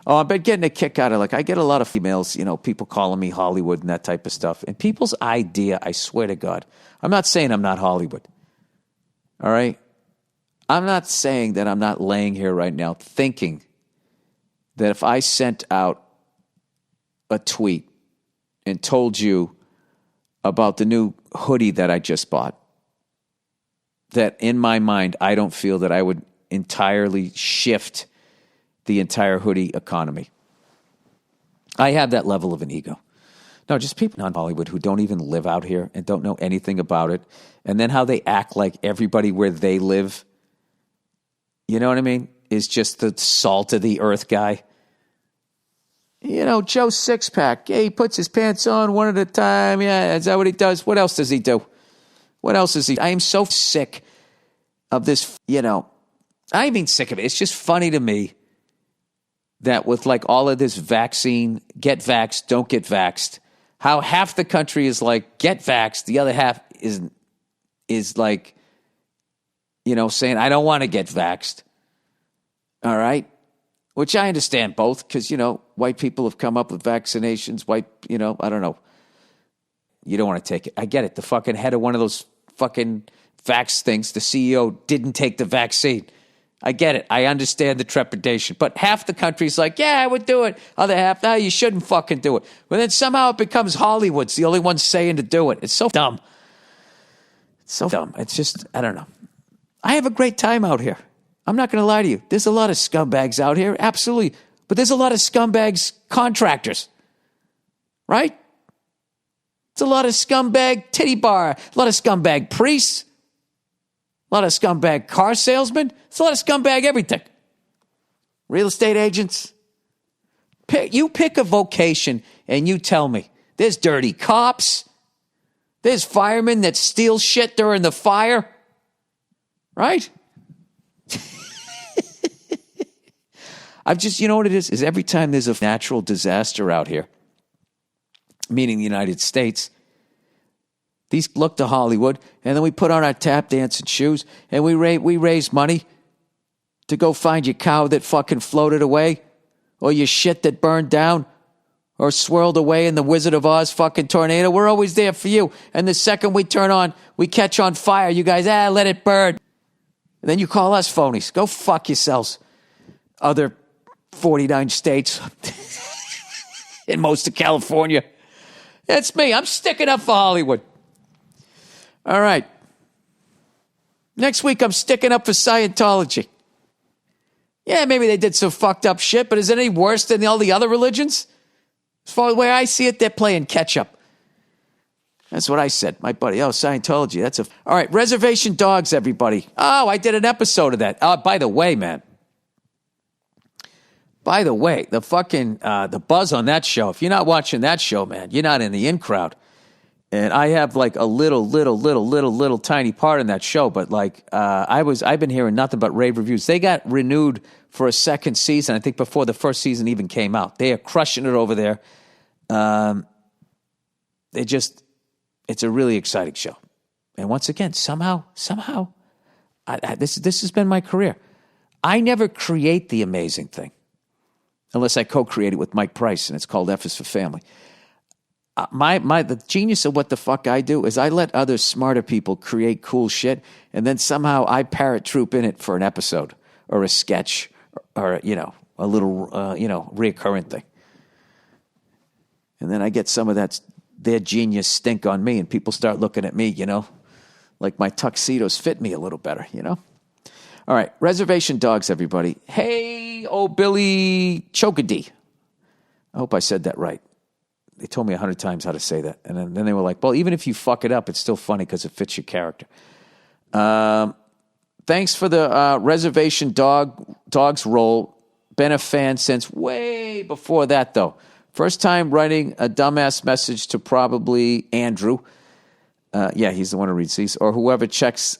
Oh, I've been getting a kick out of, like, I get a lot of females, people calling me Hollywood and that type of stuff. And people's idea, I swear to God, I'm not saying I'm not Hollywood. All right? I'm not saying that I'm not laying here right now thinking that if I sent out a tweet and told you about the new hoodie that I just bought, that in my mind, I don't feel that I would entirely shift the entire hoodie economy. I have that level of an ego. No, just people in Hollywood who don't even live out here and don't know anything about it. And then how they act like everybody where they live, you know what I mean, is just the salt of the earth guy. Joe Sixpack, yeah, he puts his pants on one at a time. Yeah, is that what he does? What else does he do? What else is he? I am so sick of this, I mean sick of it. It's just funny to me that with like all of this vaccine, get vaxxed, don't get vaxxed, how half the country is like, get vaxxed, the other half is like, saying, I don't want to get vaxxed. All right? Which I understand both because, white people have come up with vaccinations. I don't know. You don't want to take it. I get it. The fucking head of one of those fucking vax things, the CEO, didn't take the vaccine. I get it. I understand the trepidation. But half the country's like, yeah, I would do it. Other half, no, you shouldn't fucking do it. But then somehow it becomes Hollywood's the only one saying to do it. It's so dumb. It's so dumb. It's just, I don't know. I have a great time out here. I'm not going to lie to you. There's a lot of scumbags out here. Absolutely. But there's a lot of scumbags contractors. Right? It's a lot of scumbag titty bar. A lot of scumbag priests. A lot of scumbag car salesmen. It's a lot of scumbag everything. Real estate agents. You pick a vocation and you tell me. There's dirty cops. There's firemen that steal shit during the fire. Right? I've just, you know what it is every time there's a natural disaster out here, meaning the United States, these look to Hollywood, and then we put on our tap dancing shoes, and we raise money to go find your cow that fucking floated away, or your shit that burned down, or swirled away in the Wizard of Oz fucking tornado. We're always there for you. And the second we catch on fire, you guys, let it burn. And then you call us phonies. Go fuck yourselves. Other 49 states in most of California. That's me. I'm sticking up for Hollywood. All right. Next week, I'm sticking up for Scientology. Yeah, maybe they did some fucked up shit, but is it any worse than all the other religions? As far as the way I see it, they're playing catch up. That's what I said. My buddy, Scientology. All right, Reservation Dogs, everybody. Oh, I did an episode of that. By the way, man. By the way, the fucking, the buzz on that show, if you're not watching that show, man, you're not in the in crowd. And I have like a little tiny part in that show, but like, I've been hearing nothing but rave reviews. They got renewed for a second season, I think before the first season even came out. They are crushing it over there. It's a really exciting show. And once again, somehow, this has been my career. I never create the amazing thing. Unless I co-create it with Mike Price, and it's called F is for Family. The genius of what the fuck I do is I let other smarter people create cool shit, and then somehow I parrot troop in it for an episode or a sketch or a little reoccurring thing. And then I get some of their genius stink on me, and people start looking at me, like my tuxedos fit me a little better, All right, Reservation Dogs, everybody. Hey, old Billy Chokadee. I hope I said that right. They told me 100 times how to say that. And then they were like, well, even if you fuck it up, it's still funny because it fits your character. Thanks for the Reservation Dogs role. Been a fan since way before that, though. First time writing a dumbass message to probably Andrew. Yeah, he's the one who reads these. Or whoever checks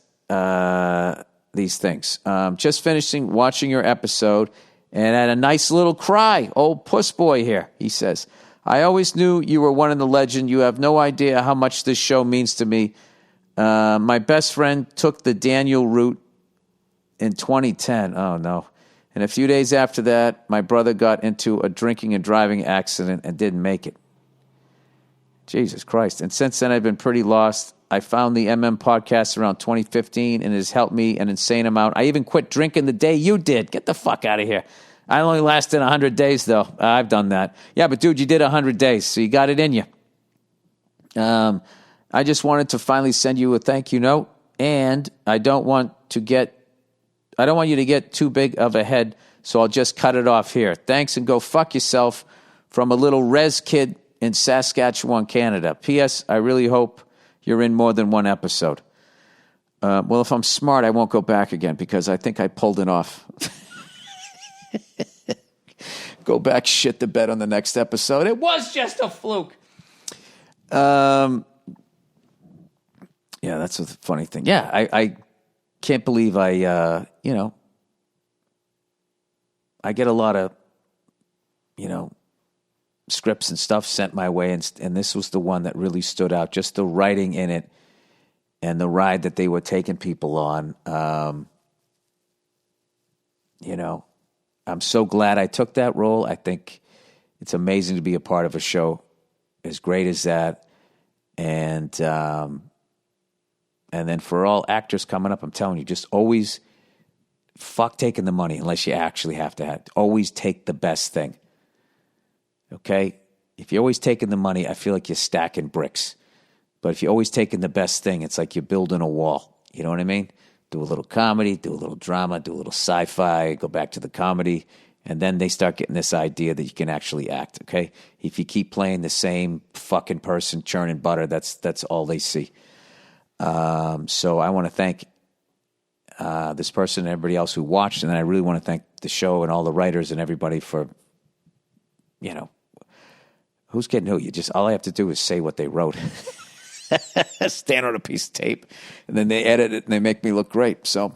these things. Just finishing watching your episode and had a nice little cry. Old puss boy here, he says. I always knew you were one in the legend. You have no idea how much this show means to me. My best friend took the Daniel route in 2010. Oh, no. And a few days after that, my brother got into a drinking and driving accident and didn't make it. Jesus Christ. And since then, I've been pretty lost. I found the MM podcast around 2015, and it has helped me an insane amount. I even quit drinking the day you did. Get the fuck out of here. I only lasted 100 days, though. I've done that. Yeah, but dude, you did 100 days, so you got it in you. I just wanted to finally send you a thank you note, and I don't want you to get too big of a head, so I'll just cut it off here. Thanks, and go fuck yourself from a little res kid in Saskatchewan, Canada. P.S. I really hope you're in more than one episode. Well, if I'm smart, I won't go back again because I think I pulled it off. Go back, shit the bed on the next episode. It was just a fluke. Yeah, that's a funny thing. Yeah, I can't believe I get a lot of, scripts and stuff sent my way, and this was the one that really stood out. Just the writing in it and the ride that they were taking people on. I'm so glad I took that role. I think it's amazing to be a part of a show as great as that. And then for all actors coming up, I'm telling you, just always fuck taking the money unless you actually have to always take the best thing. Okay? If you're always taking the money, I feel like you're stacking bricks. But if you're always taking the best thing, it's like you're building a wall. You know what I mean? Do a little comedy, do a little drama, do a little sci-fi, go back to the comedy, and then they start getting this idea that you can actually act, okay? If you keep playing the same fucking person churning butter, that's all they see. So I want to thank this person and everybody else who watched, and then I really want to thank the show and all the writers and everybody for, who's getting who? All I have to do is say what they wrote. Stand on a piece of tape, and then they edit it and they make me look great. So,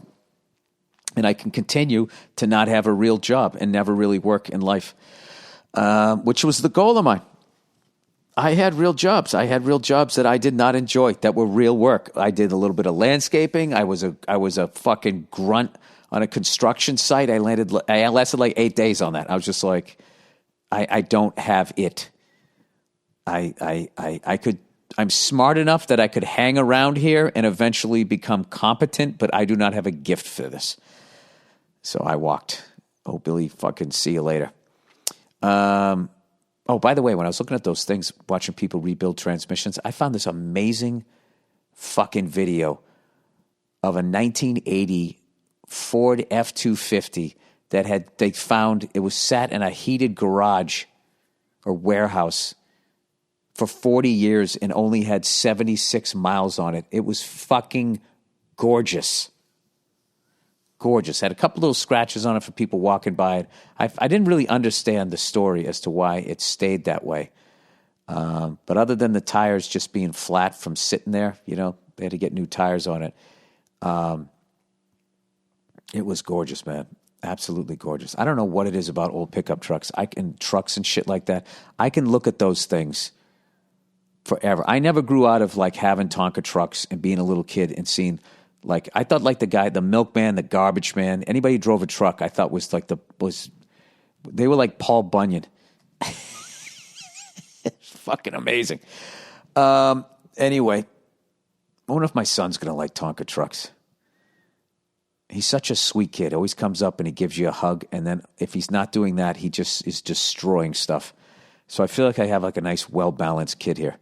and I can continue to not have a real job and never really work in life, which was the goal of mine. I had real jobs. I had real jobs that I did not enjoy, that were real work. I did a little bit of landscaping. I was a fucking grunt on a construction site. I lasted like 8 days on that. I was just like, I don't have it. I'm smart enough that I could hang around here and eventually become competent, but I do not have a gift for this. So I walked. Oh, Billy, fucking see you later. Oh, by the way, when I was looking at those things, watching people rebuild transmissions, I found this amazing fucking video of a 1980 Ford F-250 that they found, it was sat in a heated garage or warehouse for 40 years and only had 76 miles on it. It was fucking gorgeous. Gorgeous. Had a couple little scratches on it for people walking by it. I didn't really understand the story as to why it stayed that way. But other than the tires just being flat from sitting there, they had to get new tires on it. It was gorgeous, man. Absolutely gorgeous. I don't know what it is about old pickup trucks. Trucks and shit like that. I can look at those things forever. I never grew out of like having Tonka trucks and being a little kid and seeing, like, I thought like the guy, the milkman, the garbage man, anybody who drove a truck, I thought was like they were like Paul Bunyan. It's fucking amazing. Anyway, I wonder if my son's going to like Tonka trucks. He's such a sweet kid. Always comes up and he gives you a hug. And then if he's not doing that, he just is destroying stuff. So I feel like I have like a nice, well-balanced kid here.